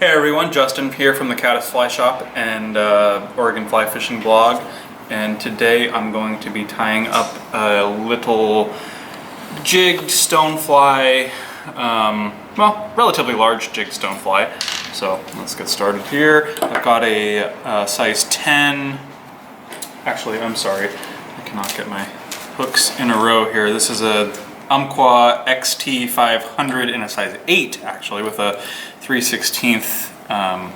Hey everyone, Justin here from the Caddis Fly Shop and Oregon Fly Fishing Blog, and today I'm going to be tying up a little jigged stonefly, well, relatively large jigged stonefly. So let's get started here. I've got a size 10, actually I'm sorry, I cannot get my hooks in a row here. This is a Umpqua XT500 in a size 8 actually, with a 3/16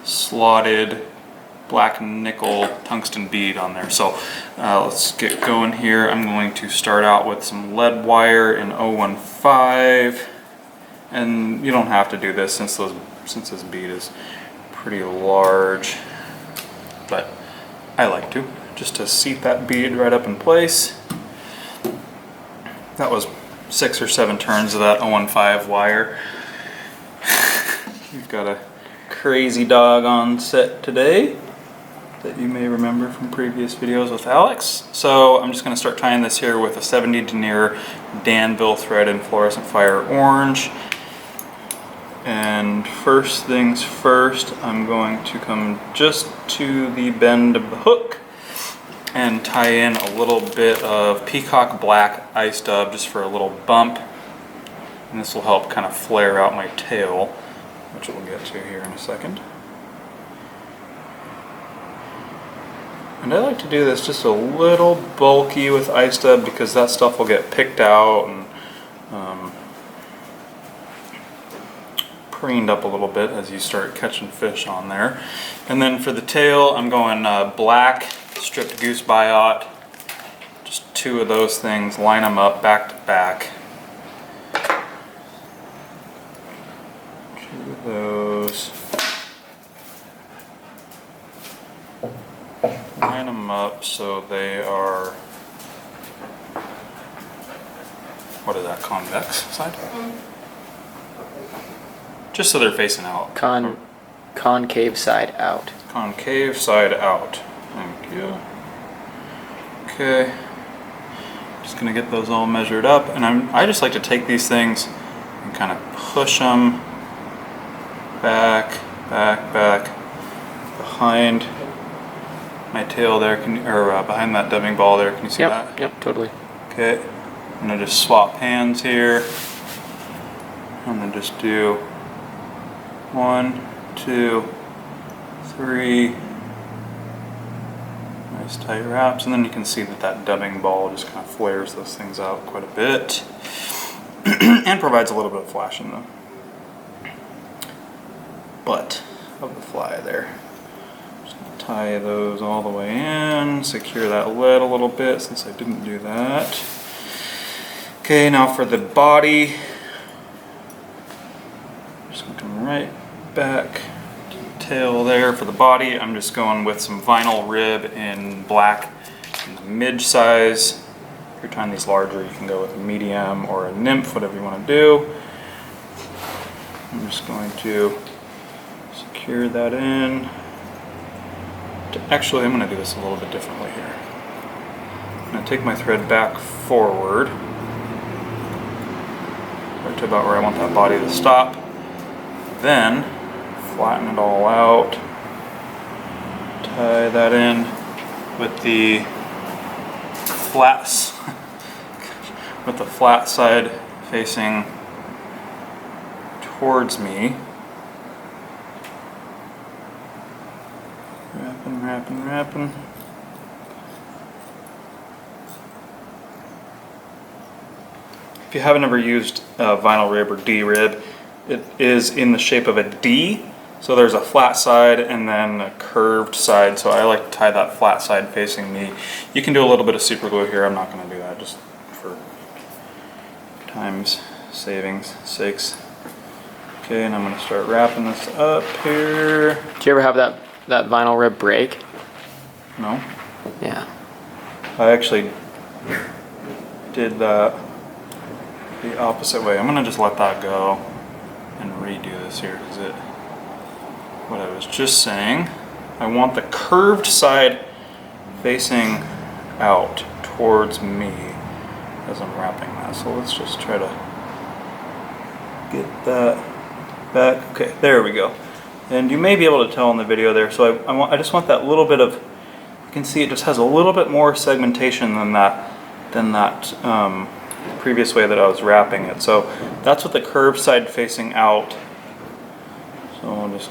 slotted black nickel tungsten bead on there. So let's get going here. I'm going to start out with some lead wire in 015, and you don't have to do this since this bead is pretty large, but I like to, just to seat that bead right up in place. That was 6 or 7 turns of that 015 wire. We've got a crazy dog on set today that you may remember from previous videos with Alex. So I'm just going to start tying this here with a 70 denier Danville thread in fluorescent fire orange. And first things first, I'm going to come just to the bend of the hook and tie in a little bit of Peacock black ice dub just for a little bump. And this will help kind of flare out my tail, which we'll get to here in a second. And I like to do this just a little bulky with ice dub because that stuff will get picked out and preened up a little bit as you start catching fish on there. And then for the tail, I'm going black stripped Goose Biot. Just 2 of those things, line them up back to back. 2 of those. Line them up so they are, what is that, convex side? Just so they're facing out. Concave side out. Concave side out. Thank you. Okay. Just gonna get those all measured up, and I just like to take these things and kind of push them back, behind my tail there, behind that dubbing ball there. Can you see that? Yep, totally. Okay. I'm gonna just swap hands here. I'm gonna just do 1, 2, 3. Nice tight wraps, and then you can see that that dubbing ball just kind of flares those things out quite a bit and provides a little bit of flash in the butt of the fly there. Just gonna tie those all the way in, secure that lead a little bit since I didn't do that. Okay, now for the body, just gonna come right back to the tail there. For the body, I'm just going with some vinyl rib in black in the Midge size. If you're tying these larger, you can go with a medium or a Nymph, whatever you want to do. I'm just going to secure that in. Actually, I'm going to do this a little bit differently here. I'm going to take my thread back forward, right to about where I want that body to stop. Then flatten it all out. Tie that in with the flat side facing towards me. Wrapping. If you haven't ever used vinyl rib or D-rib, it is in the shape of a D. So there's a flat side and then a curved side. So I like to tie that flat side facing me. You can do a little bit of super glue here. I'm not going to do that just for time's sakes. Okay, and I'm going to start wrapping this up here. Do you ever have that vinyl rib break? No. Yeah. I actually did that the opposite way. I'm going to just let that go and redo this here because what I was just saying, I want the curved side facing out towards me as I'm wrapping that. So let's just try to get that back. Okay, there we go. And you may be able to tell in the video there, so I just want that little bit of, you can see it just has a little bit more segmentation than that previous way that I was wrapping it. So that's with the curved side facing out. So I'll just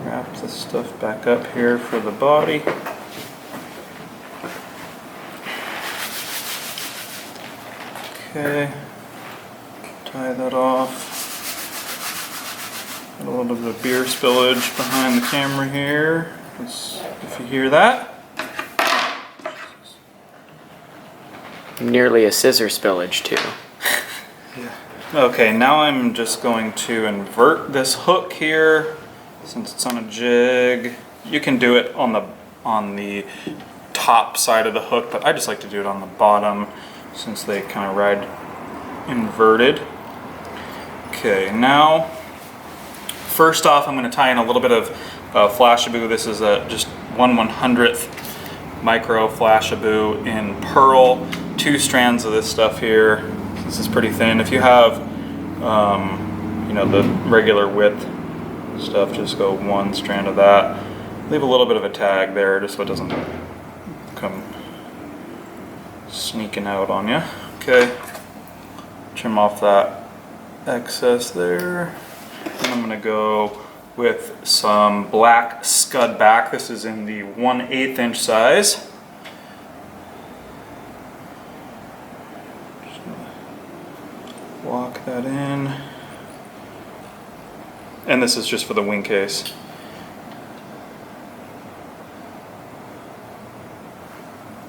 wrap this stuff back up here for the body. Okay, tie that off. Got a little bit of beer spillage behind the camera here, if you hear that. Nearly a scissor spillage too. Yeah. Okay, now I'm just going to invert this hook here, since it's on a jig. You can do it on the top side of the hook, but I just like to do it on the bottom, since they kind of ride inverted. Okay, now, first off, I'm going to tie in a little bit of Flashabou. This is just 1/100th micro Flashabou in pearl. 2 strands of this stuff here. This is pretty thin. If you have, you know, the regular width stuff, just go 1 strand of that. Leave a little bit of a tag there, just so it doesn't come sneaking out on you. Okay, trim off that excess there. And I'm gonna go with some black Scud back. This is in the 1/8 inch size. Just gonna lock that in. And this is just for the wing case.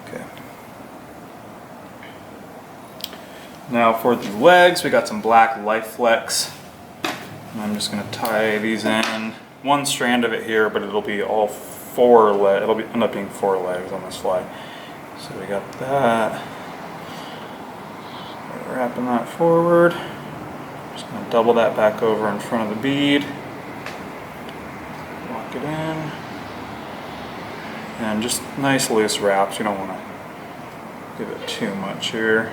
Okay. Now for the legs, we got some black Lifeflex. And I'm just going to tie these in. 1 strand of it here, but it'll be all 4 legs. It'll end up being 4 legs on this fly. So we got that. Wrapping that forward. Just going to double that back over in front of the bead. Lock it in. And just nice loose wraps. You don't want to give it too much here.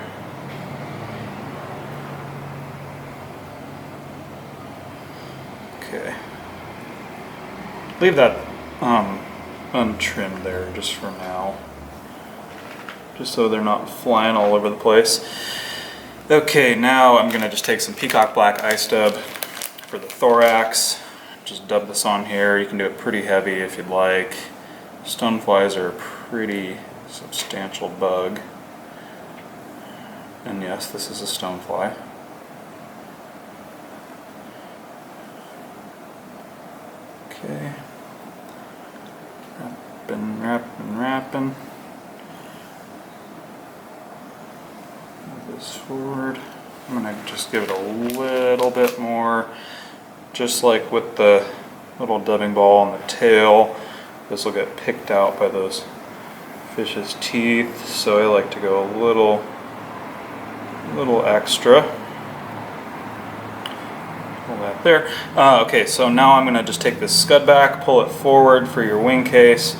Okay. Leave that untrimmed there just for now. Just so they're not flying all over the place. Okay, now I'm gonna just take some Peacock black ice dub for the thorax. Just dub this on here. You can do it pretty heavy if you'd like. Stoneflies are a pretty substantial bug. And yes, this is a stonefly. Okay. Wrapping. Move this forward. I'm gonna just give it a little bit more, just like with the little dubbing ball on the tail. This will get picked out by those fish's teeth, so I like to go a little extra. Pull that there. Okay, so now I'm gonna just take this Scud back, pull it forward for your wing case,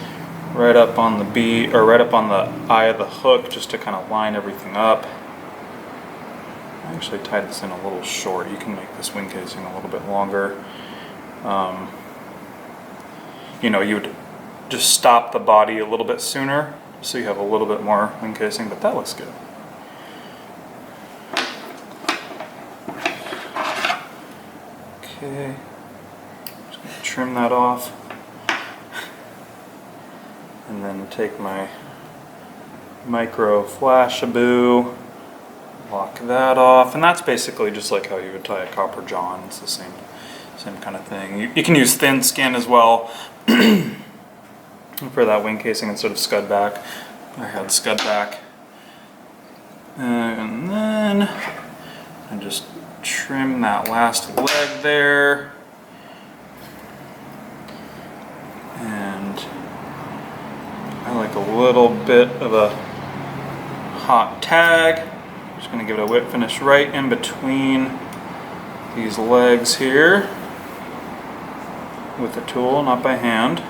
right up on the bead, or right up on the eye of the hook, just to kind of line everything up. I actually tied this in a little short. You can make this wing casing a little bit longer. You know, you would just stop the body a little bit sooner, so you have a little bit more wing casing, but that looks good. Okay, just gonna trim that off, and then take my micro Flashabou, lock that off, and that's basically just like how you would tie a copper john. It's the same kind of thing. You can use thin skin as well for that wing casing instead of Scud back. I had Scud back, and then I just trim that last leg there, and I like a little bit of a hot tag. Just going to give it a whip finish right in between these legs here with a tool, not by hand.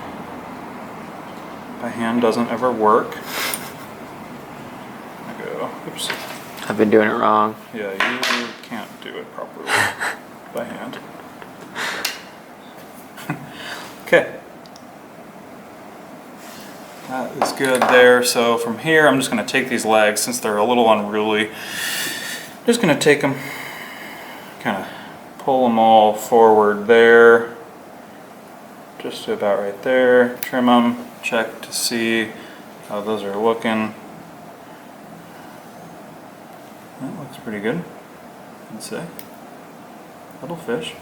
By hand doesn't ever work. There we go. Oops. I've been doing it wrong. Yeah, you can't do it properly. by hand. Okay. That is good there. So from here, I'm just going to take these legs, since they're a little unruly. I'm just going to take them, kind of pull them all forward there, just to about right there. Trim them, check to see how those are looking. That looks pretty good, I'd say. Little fish.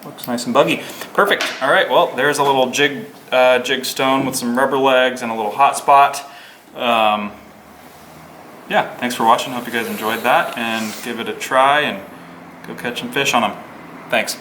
Looks nice and buggy. Perfect. All right, well, there's a little jig stone with some rubber legs and a little hot spot. Yeah, thanks for watching. Hope you guys enjoyed that, and give it a try and go catch some fish on them. Thanks.